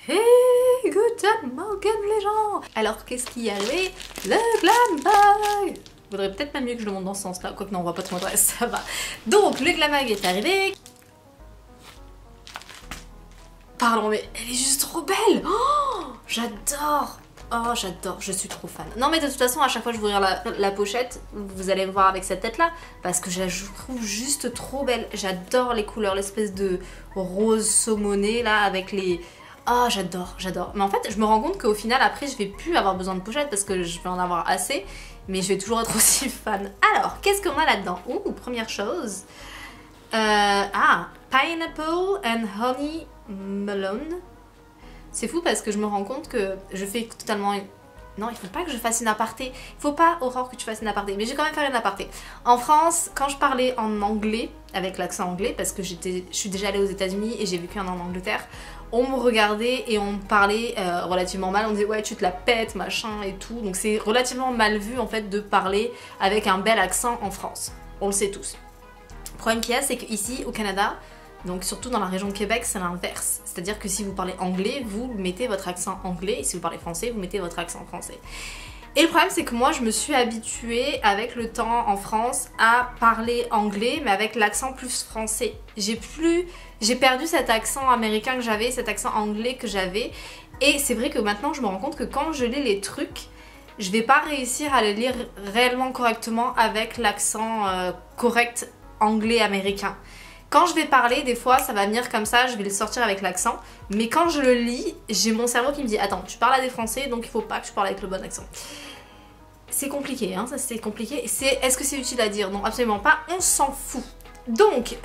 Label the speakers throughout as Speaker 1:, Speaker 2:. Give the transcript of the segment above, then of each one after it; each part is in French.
Speaker 1: Hey, guten Morgen les gens. Alors qu'est-ce qui est arrivé? Le glam bag. Faudrait peut-être même mieux que je le montre dans ce sens là, quoique non on va pas trop montrer, ça va. Donc le glam bag est arrivé. Pardon mais elle est juste trop belle. Oh, j'adore. Oh j'adore, je suis trop fan. Non mais de toute façon à chaque fois que je vais ouvrir la pochette, vous allez me voir avec cette tête là, parce que je la trouve juste trop belle. J'adore les couleurs, l'espèce de rose saumoné là avec les... Oh j'adore, j'adore. Mais en fait je me rends compte qu'au final après je vais plus avoir besoin de pochette parce que je vais en avoir assez, mais je vais toujours être aussi fan. Alors qu'est-ce qu'on a là-dedans? Ouh, première chose. Pineapple and honey melon. C'est fou parce que je me rends compte que je fais totalement... Non, il faut pas que je fasse une aparté. Il faut pas, Aurore, que tu fasses une aparté. Mais je vais quand même faire une aparté. En France, quand je parlais en anglais, avec l'accent anglais, parce que je suis déjà allée aux États-Unis et j'ai vécu en Angleterre, on me regardait et on me parlait relativement mal. On disait ouais, tu te la pètes, machin et tout. Donc c'est relativement mal vu en fait de parler avec un bel accent en France. On le sait tous. Le problème qu'il y a, c'est qu'ici, au Canada, donc surtout dans la région de Québec, c'est l'inverse. C'est-à-dire que si vous parlez anglais, vous mettez votre accent anglais, et si vous parlez français, vous mettez votre accent français. Et le problème c'est que moi je me suis habituée avec le temps en France à parler anglais mais avec l'accent plus français. J'ai perdu cet accent américain que j'avais, cet accent anglais que j'avais. Et c'est vrai que maintenant je me rends compte que quand je lis les trucs, je vais pas réussir à les lire réellement correctement avec l'accent correct anglais-américain. Quand je vais parler, des fois, ça va venir comme ça, je vais le sortir avec l'accent. Mais quand je le lis, j'ai mon cerveau qui me dit « Attends, tu parles à des Français, donc il faut pas que tu parles avec le bon accent. » C'est compliqué, hein, ça c'est compliqué. Est-ce que c'est utile à dire? Non, absolument pas, on s'en fout. Donc,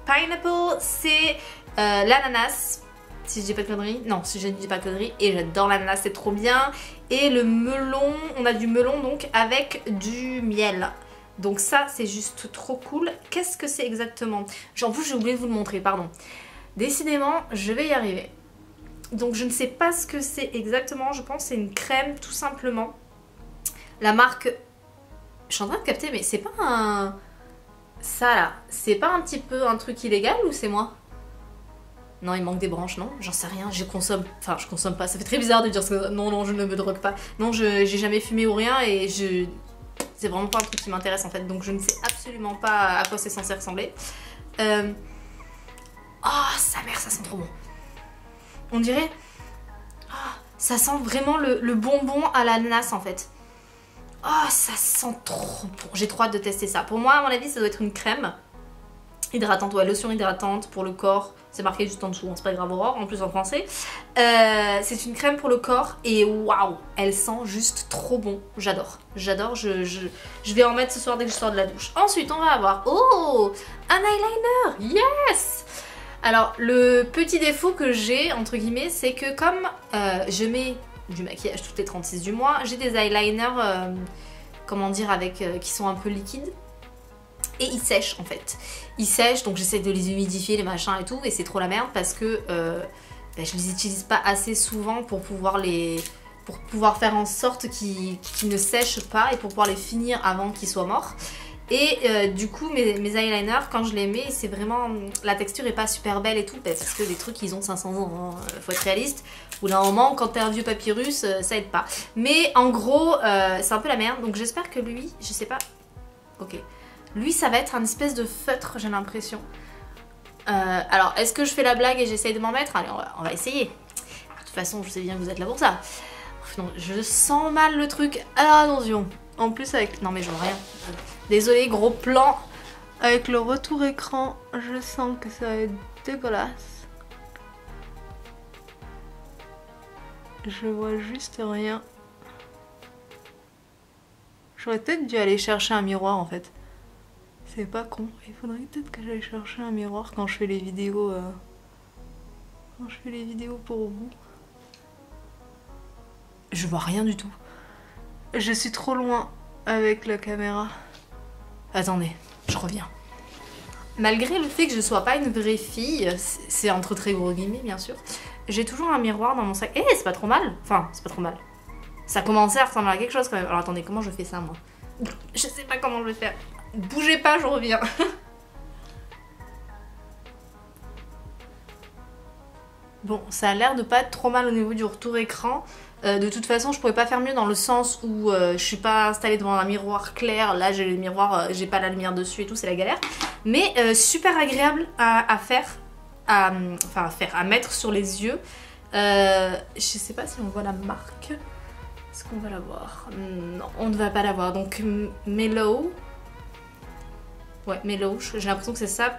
Speaker 1: pineapple, c'est l'ananas. Si je dis pas de conneries, non, si je ne dis pas de conneries, et j'adore l'ananas, c'est trop bien. Et le melon, on a du melon donc avec du miel. Donc ça c'est juste trop cool. Qu'est-ce que c'est exactement? En plus j'ai oublié de vous le montrer, pardon. Décidément je vais y arriver. Donc je ne sais pas ce que c'est exactement. Je pense que c'est une crème tout simplement. La marque... Je suis en train de capter mais c'est pas un... Ça là, c'est pas un petit peu un truc illégal ou c'est moi? Non, il manque des branches, non? J'en sais rien, je consomme... Enfin, je consomme pas, ça fait très bizarre de dire ça. Non, non, je ne me drogue pas. Non, j'ai jamais fumé ou rien et je... C'est vraiment pas un truc qui m'intéresse en fait, donc je ne sais absolument pas à quoi c'est censé ressembler. Oh, sa mère, ça sent trop bon. On dirait... Oh, ça sent vraiment le bonbon à l'ananas en fait. Oh, ça sent trop bon. J'ai trop hâte de tester ça. Pour moi, à mon avis, ça doit être une crème hydratante, ouais, lotion hydratante pour le corps. C'est marqué juste en dessous, c'est pas grave, Aurore, en plus en français. C'est une crème pour le corps et waouh, elle sent juste trop bon. J'adore, j'adore, je vais en mettre ce soir dès que je sors de la douche. Ensuite, on va avoir, oh, un eyeliner, yes. Alors, le petit défaut que j'ai, entre guillemets, c'est que comme je mets du maquillage toutes les 36 du mois, j'ai des eyeliners, comment dire, avec qui sont un peu liquides. Et ils sèchent en fait. Ils sèchent, donc j'essaie de les humidifier, les machins et tout, et c'est trop la merde parce que je les utilise pas assez souvent pour pouvoir faire en sorte qu'ils ne sèchent pas et pour pouvoir les finir avant qu'ils soient morts. Et du coup mes eyeliners quand je les mets, c'est vraiment... La texture est pas super belle et tout parce que les trucs ils ont 500 ans, hein. Faut être réaliste. Ou là un moment quand t'es un vieux papyrus ça aide pas. Mais en gros c'est un peu la merde, donc j'espère que lui, je sais pas... Ok. Lui, ça va être un espèce de feutre, j'ai l'impression. Alors, est-ce que je fais la blague et j'essaye de m'en mettre? Allez, on va essayer. De toute façon, je sais bien que vous êtes là pour ça. Non, je sens mal le truc. Attention. En plus, avec... Non, mais je vois rien. Désolée, gros plan. Avec le retour écran, je sens que ça va être dégueulasse. Je vois juste rien. J'aurais peut-être dû aller chercher un miroir, en fait. C'est pas con. Il faudrait peut-être que j'aille chercher un miroir quand je fais les vidéos. Quand je fais les vidéos pour vous. Je vois rien du tout. Je suis trop loin avec la caméra. Attendez, je reviens. Malgré le fait que je sois pas une vraie fille, c'est entre très gros guillemets bien sûr, j'ai toujours un miroir dans mon sac. Eh, c'est pas trop mal. Enfin, c'est pas trop mal. Ça commençait à ressembler à quelque chose quand même. Alors attendez, comment je fais ça moi? Je sais pas comment je vais faire. Bougez pas, je reviens. Bon, ça a l'air de pas être trop mal au niveau du retour écran. De toute façon, je pourrais pas faire mieux dans le sens où je suis pas installée devant un miroir clair. Là, j'ai le miroir, j'ai pas la lumière dessus et tout, c'est la galère. Mais super agréable à faire, à mettre sur les yeux. Je sais pas si on voit la marque. Est-ce qu'on va la voir? Non, on ne va pas la voir. Donc, Mellow. Ouais, Mellow, j'ai l'impression que c'est ça.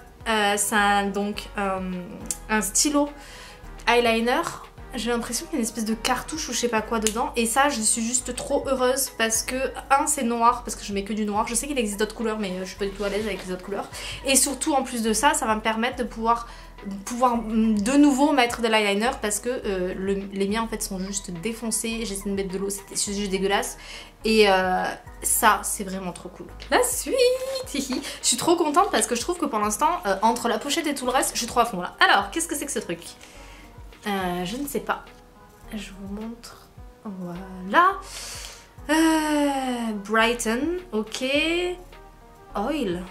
Speaker 1: C'est donc un stylo eyeliner. J'ai l'impression qu'il y a une espèce de cartouche ou je sais pas quoi dedans. Et ça, je suis juste trop heureuse parce que, c'est noir, parce que je mets que du noir. Je sais qu'il existe d'autres couleurs, mais je suis pas du tout à l'aise avec les autres couleurs. Et surtout, en plus de ça, ça va me permettre de pouvoir de nouveau mettre de l'eyeliner parce que les miens en fait sont juste défoncés. J'essaie de mettre de l'eau, c'était juste dégueulasse. Et ça, c'est vraiment trop cool. La suite. Je suis trop contente parce que je trouve que pour l'instant, entre la pochette et tout le reste, je suis trop à fond là. Alors, qu'est-ce que c'est que ce truc? Je ne sais pas. Je vous montre. Voilà. Brighton, ok. Oil.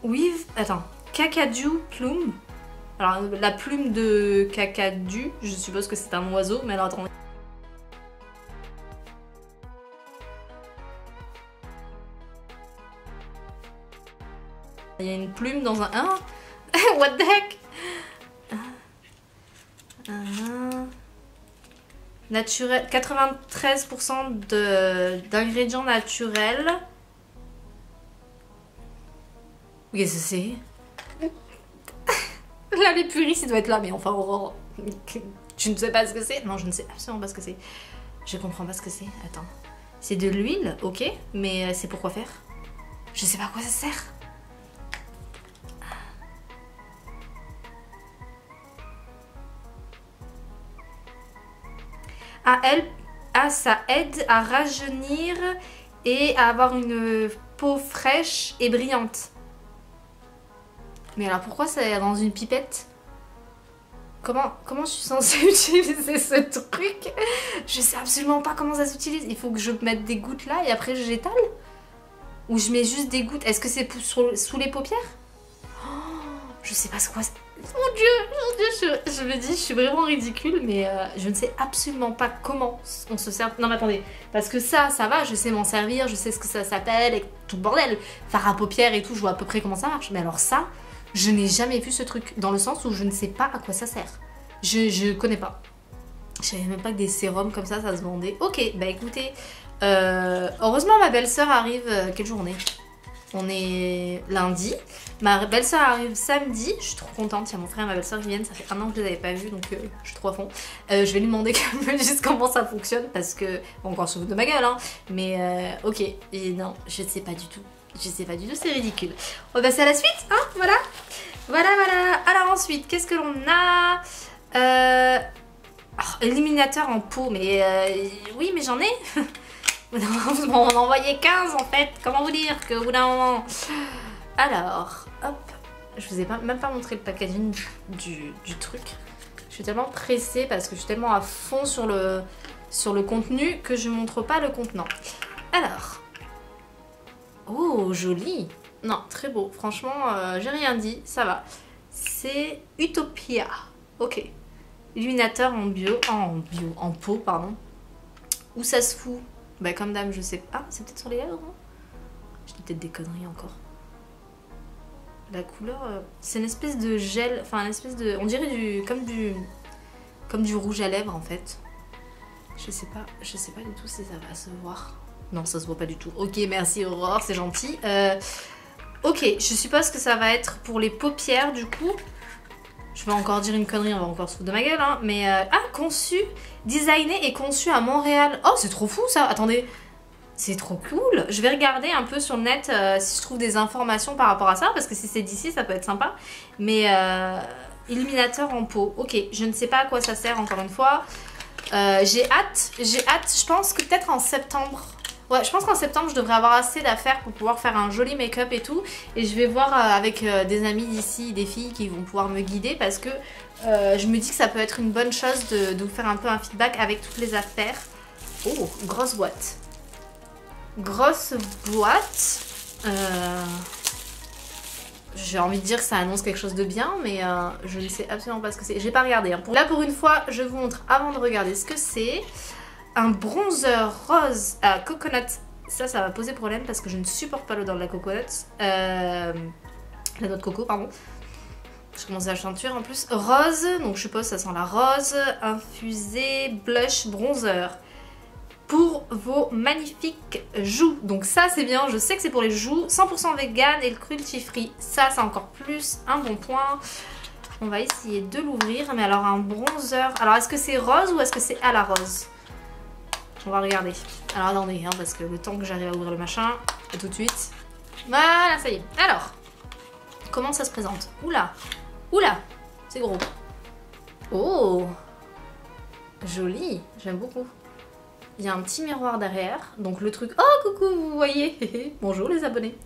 Speaker 1: Oui, attends. Cacadu plume. Alors, la plume de cacadu, je suppose que c'est un oiseau, mais alors attendez. Il y a une plume dans un... Hein? What the heck? Naturel, 93% d'ingrédients naturels. Qu'est-ce que c'est? Là, les puristes, il doit être là, mais enfin, Aurore, tu ne sais pas ce que c'est? Non, je ne sais absolument pas ce que c'est. Je comprends pas ce que c'est. Attends. C'est de l'huile, ok, mais c'est pour quoi faire? Je sais pas à quoi ça sert. Ça aide à rajeunir et à avoir une peau fraîche et brillante. Mais alors pourquoi c'est dans une pipette? Comment je suis censée utiliser ce truc? Je sais absolument pas comment ça s'utilise. Il faut que je mette des gouttes là et après j'étale? Ou je mets juste des gouttes? Est-ce que c'est sous les paupières? Oh, je sais pas ce quoi c'est. Mon dieu, je me dis, je suis vraiment ridicule, mais je ne sais absolument pas comment on se sert. Non mais attendez, parce que ça va, je sais m'en servir, je sais ce que ça s'appelle et tout le bordel. Fard à paupières et tout, je vois à peu près comment ça marche. Mais alors ça, je n'ai jamais vu ce truc, dans le sens où je ne sais pas à quoi ça sert. Je connais pas. Je savais même pas que des sérums comme ça se vendait. Ok, bah écoutez, heureusement ma belle-sœur arrive, quelle journée? On est lundi. Ma belle-sœur arrive samedi. Je suis trop contente. Il y a mon frère et ma belle-sœur qui viennent. Ça fait un an que je les avais pas vus, donc je suis trop à fond. Je vais lui demander qu'elle me dise comment ça fonctionne parce que bon, encore se fout de ma gueule, hein. Mais ok. Et non, je sais pas du tout. Je sais pas du tout. C'est ridicule. On va passer à la suite, hein. Voilà. Voilà. Alors ensuite, qu'est-ce que l'on a? Éliminateur en peau. Mais oui, mais j'en ai. Vous m'en envoyez 15 en fait. Comment vous dire qu'au bout d'un moment. Alors, hop. Je vous ai même pas montré le packaging du truc. Je suis tellement pressée parce que je suis tellement à fond sur le contenu que je montre pas le contenant. Alors. Oh, joli. Non, très beau. Franchement, j'ai rien dit. Ça va. C'est Utopia. Ok. Illuminateur en peau, pardon. Où ça se fout? Bah comme dame, je sais pas. Ah, c'est peut-être sur les lèvres, hein. Je dis peut-être des conneries encore. La couleur, c'est une espèce de gel, enfin une espèce de... On dirait comme du rouge à lèvres en fait. Je sais pas du tout si ça va se voir. Non, ça se voit pas du tout. Ok, merci Aurore, c'est gentil. Ok, je suppose que ça va être pour les paupières du coup. Je vais encore dire une connerie, on va encore se foutre de ma gueule, hein. Mais, designé et conçu à Montréal. Oh, c'est trop fou ça, attendez. C'est trop cool. Je vais regarder un peu sur le net si je trouve des informations par rapport à ça, parce que si c'est d'ici, ça peut être sympa. Mais, illuminateur en peau. Ok, je ne sais pas à quoi ça sert, encore une fois. J'ai hâte, je pense que peut-être en septembre... Ouais, je pense qu'en septembre, je devrais avoir assez d'affaires pour pouvoir faire un joli make-up et tout. Et je vais voir avec des amis d'ici, des filles qui vont pouvoir me guider parce que je me dis que ça peut être une bonne chose de vous faire un peu un feedback avec toutes les affaires. Oh, grosse boîte. Grosse boîte. J'ai envie de dire que ça annonce quelque chose de bien, mais je ne sais absolument pas ce que c'est. J'ai pas regardé. Hein. Là, pour une fois, je vous montre avant de regarder ce que c'est. Un bronzer rose à coconut. Ça va poser problème parce que je ne supporte pas l'odeur de la coconut. La noix de coco, pardon. Je commence à chanter en plus. Rose, donc je suppose que ça sent la rose. Infusé, blush, bronzer. Pour vos magnifiques joues. Donc ça c'est bien, je sais que c'est pour les joues. 100% vegan et le cruelty free. Ça c'est encore plus un bon point. On va essayer de l'ouvrir. Mais alors un bronzer. Alors est-ce que c'est rose ou est-ce que c'est à la rose? On va regarder. Alors attendez, hein, parce que le temps que j'arrive à ouvrir le machin, et tout de suite. Voilà, ça y est. Alors, comment ça se présente? Oula, oula, c'est gros. Oh, joli, j'aime beaucoup. Il y a un petit miroir derrière, donc le truc... Oh, coucou, vous voyez. Bonjour les abonnés.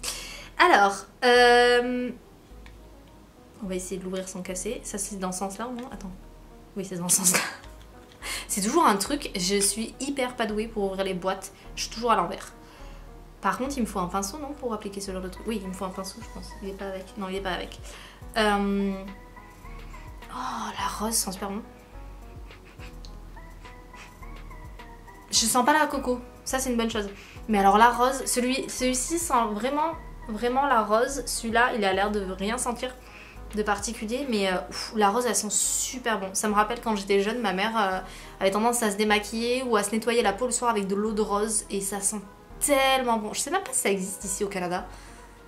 Speaker 1: Alors, on va essayer de l'ouvrir sans casser. Ça, c'est dans ce sens-là ou non? Attends. Oui, c'est dans ce sens-là. C'est toujours un truc, je suis hyper pas douée pour ouvrir les boîtes. Je suis toujours à l'envers. Par contre, il me faut un pinceau, non? Pour appliquer ce genre de truc. Oui, il me faut un pinceau, je pense. Il est pas avec. Non, il est pas avec. Oh, la rose sent super bon. Je sens pas la coco, ça c'est une bonne chose. Mais alors la rose, celui-ci sent vraiment la rose. Celui-là, il a l'air de rien sentir de particulier, mais la rose elle sent super bon. Ça me rappelle quand j'étais jeune, ma mère avait tendance à se démaquiller ou à se nettoyer la peau le soir avec de l'eau de rose et ça sent tellement bon. Je sais même pas si ça existe ici au Canada.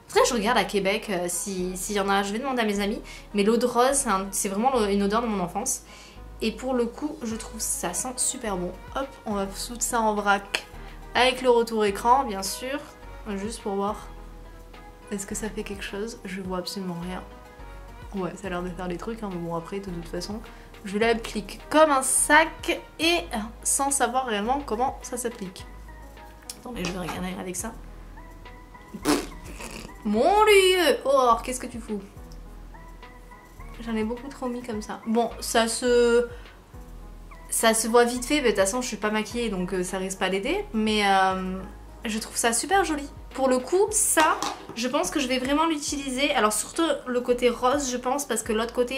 Speaker 1: Après je regarde à Québec s'il y en a, je vais demander à mes amis, mais l'eau de rose c'est vraiment une odeur de mon enfance. Et pour le coup, je trouve ça sent super bon. Hop, on va foutre ça en vrac avec le retour écran, bien sûr. Juste pour voir. Est-ce que ça fait quelque chose? Je vois absolument rien. Ouais, ça a l'air de faire des trucs, hein, mais bon, après, de toute façon, je l'applique comme un sac et sans savoir réellement comment ça s'applique. Attendez, je vais regarder avec ça. Mon Dieu! Oh, qu'est-ce que tu fous? J'en ai beaucoup trop mis comme ça. Bon, ça se voit vite fait, mais de toute façon, je suis pas maquillée, donc ça risque pas d'aider. Mais je trouve ça super joli. Pour le coup, ça, je pense que je vais vraiment l'utiliser. Alors surtout le côté rose, je pense, parce que l'autre côté,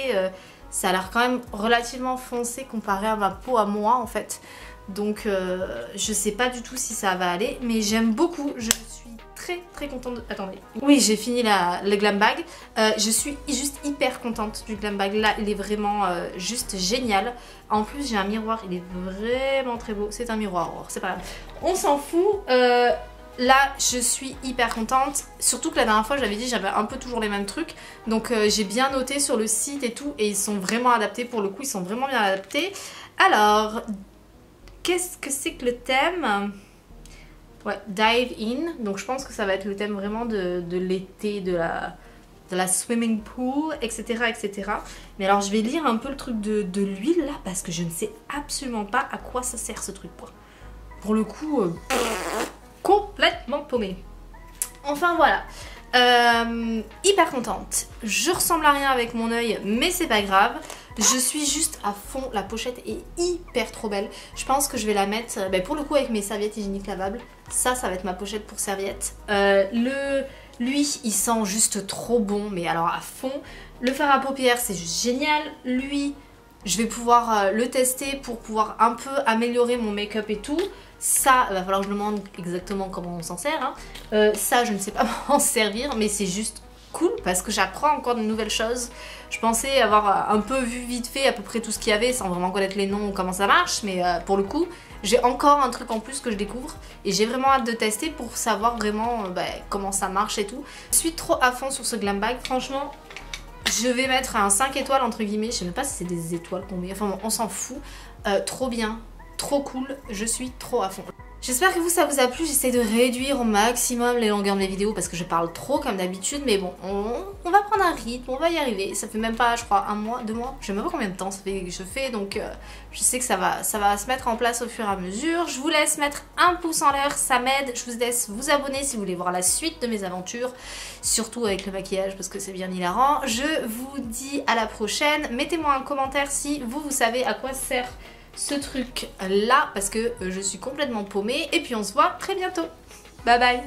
Speaker 1: ça a l'air quand même relativement foncé comparé à ma peau à moi, en fait. Donc je sais pas du tout si ça va aller, mais j'aime beaucoup. Je suis très contente de... Attendez. Oui, j'ai fini le glam bag. Je suis juste hyper contente du glam bag. Là, il est vraiment juste génial. En plus, j'ai un miroir. Il est vraiment très beau. C'est un miroir. Oh, c'est pas grave. On s'en fout. Là, je suis hyper contente. Surtout que la dernière fois, j'avais dit j'avais un peu toujours les mêmes trucs. Donc, j'ai bien noté sur le site et tout. Et ils sont vraiment adaptés. Pour le coup, ils sont vraiment bien adaptés. Alors, qu'est-ce que c'est que le thème ? Ouais, dive in. Donc, je pense que ça va être le thème vraiment de l'été, de la swimming pool, etc., etc. Mais alors, je vais lire un peu le truc de l'huile là, parce que je ne sais absolument pas à quoi ça sert ce truc, quoi. Pour le coup, complètement paumée. Enfin, voilà. Hyper contente. Je ressemble à rien avec mon œil, mais c'est pas grave. Je suis juste à fond. La pochette est hyper trop belle. Je pense que je vais la mettre, pour le coup, avec mes serviettes hygiéniques lavables. Ça va être ma pochette pour serviettes. Lui, il sent juste trop bon, mais alors à fond. Le fard à paupières, c'est juste génial. Lui, je vais pouvoir le tester pour pouvoir un peu améliorer mon make-up et tout. Ça, il va falloir que je me demande exactement comment on s'en sert. Hein. Ça, je ne sais pas m'en servir, mais c'est juste cool parce que j'apprends encore de nouvelles choses. Je pensais avoir un peu vu vite fait à peu près tout ce qu'il y avait sans vraiment connaître les noms ou comment ça marche, mais pour le coup, j'ai encore un truc en plus que je découvre et j'ai vraiment hâte de tester pour savoir vraiment comment ça marche et tout. Je suis trop à fond sur ce glam bag, franchement. Je vais mettre un 5 étoiles entre guillemets, je sais même pas si c'est des étoiles combien, enfin bon, on s'en fout. Trop bien, trop cool, je suis trop à fond. J'espère que ça vous a plu, j'essaie de réduire au maximum les longueurs de mes vidéos parce que je parle trop comme d'habitude, mais bon, on va prendre un rythme, on va y arriver. Ça fait même pas, je crois, 1 mois, 2 mois, je sais même pas combien de temps ça fait que je fais, donc je sais que ça va se mettre en place au fur et à mesure. Je vous laisse mettre un pouce en l'air, ça m'aide. Je vous laisse vous abonner si vous voulez voir la suite de mes aventures, surtout avec le maquillage parce que c'est bien hilarant. Je vous dis à la prochaine, mettez-moi un commentaire si vous savez à quoi sert ce truc là parce que je suis complètement paumée et puis on se voit très bientôt. Bye bye.